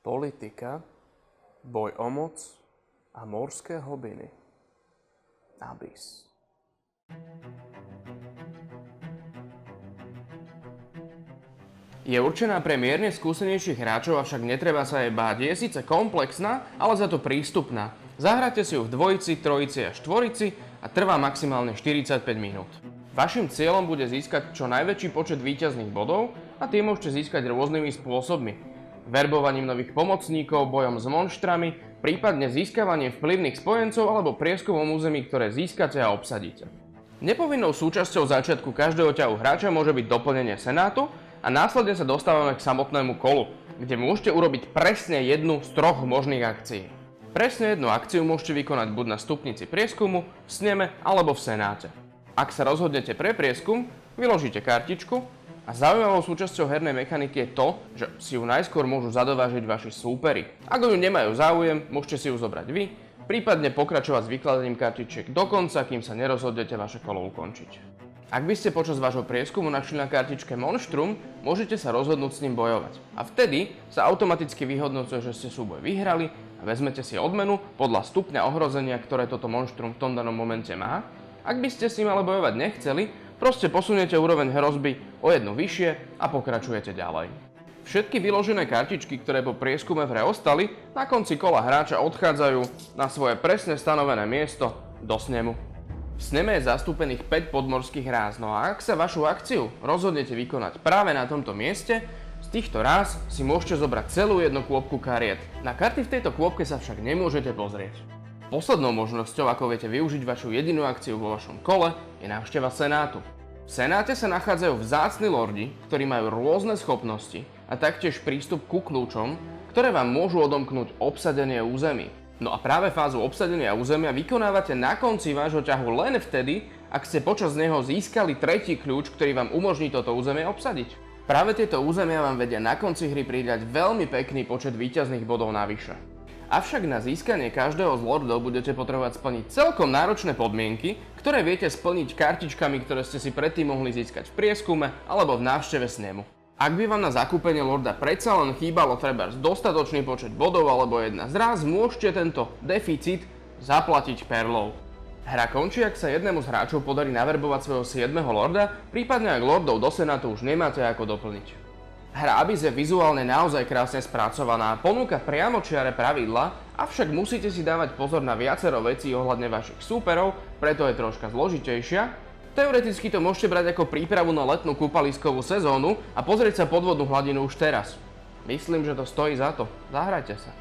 politika, boj o moc a morské hlbiny. Abyss. Je určená pre mierne skúsenejších hráčov, avšak netreba sa jej báť. Je síce komplexná, ale za to prístupná. Zahráte si ju v dvojici, trojici a štvorici a trvá maximálne 45 minút. Vaším cieľom bude získať čo najväčší počet víťazných bodov a tie môžete získať rôznymi spôsobmi. Verbovaním nových pomocníkov, bojom s monštrami, prípadne získavaním vplyvných spojencov alebo prieskumom území, ktoré získate a obsadíte. Nepovinnou súčasťou začiatku každého ťahu hráča môže byť doplnenie senátu a následne sa dostávame k samotnému kolu, kde môžete urobiť presne jednu z troch možných akcií. Presne jednu akciu môžete vykonať buď na stupnici prieskumu, v sneme alebo v senáte. Ak sa rozhodnete pre prieskum, vyložíte kartičku a zaujímavou súčasťou hernej mechaniky je to, že si ju najskôr môžu zadovážiť vaši súperi. Ak ju nemajú záujem, môžete si ju zobrať vy, prípadne pokračovať s vykladaním kartičiek do konca, kým sa nerozhodnete vaše kolo ukončiť. Ak by ste počas vášho prieskumu našli na kartičke monštrum, môžete sa rozhodnúť s ním bojovať. A vtedy sa automaticky vyhodnocuje, že ste súboj vyhrali a vezmete si odmenu podľa stupňa ohrozenia, ktoré toto monštrum v tom danom momente má. Ak by ste s ním ale bojovať nechceli, proste posuniete úroveň hrozby o jednu vyššie a pokračujete ďalej. Všetky vyložené kartičky, ktoré po prieskume v hre ostali, na konci kola hráča odchádzajú na svoje presne stanovené miesto do snemu. V sneme je zastúpených 5 podmorských ráz, no a ak sa vašu akciu rozhodnete vykonať práve na tomto mieste, z týchto ráz si môžete zobrať celú jednu kôpku kariet. Na karty v tejto kôpke sa však nemôžete pozrieť. Poslednou možnosťou, ako viete využiť vašu jedinú akciu vo vašom kole, je návšteva senátu. V senáte sa nachádzajú vzácni lordi, ktorí majú rôzne schopnosti a taktiež prístup ku kľúčom, ktoré vám môžu odomknúť obsadenie území. No a práve fázu obsadenia územia vykonávate na konci vášho ťahu len vtedy, ak ste počas neho získali tretí kľúč, ktorý vám umožní toto územie obsadiť. Práve tieto územia vám vedia na konci hry pridať veľmi pekný počet víťazných bodov navyše. Avšak na získanie každého z lordov budete potrebovať splniť celkom náročné podmienky, ktoré viete splniť kartičkami, ktoré ste si predtým mohli získať v prieskume alebo v návšteve snemu. Ak by vám na zakúpenie lorda predsa len chýbalo trebárs dostatočný počet bodov alebo jedna z ráz, môžete tento deficit zaplatiť perlou. Hra končí, ak sa jednému z hráčov podarí naverbovať svojho 7. lorda, prípadne ak lordov do senátu už nemáte ako doplniť. Hra Abyss je vizuálne naozaj krásne spracovaná, ponúka priamočiare pravidlá, avšak musíte si dávať pozor na viacero vecí ohľadne vašich súperov, preto je troška zložitejšia. Teoreticky to môžete brať ako prípravu na letnú kúpaliskovú sezónu a pozrieť sa podvodnú hladinu už teraz. Myslím, že to stojí za to. Zahrajte sa.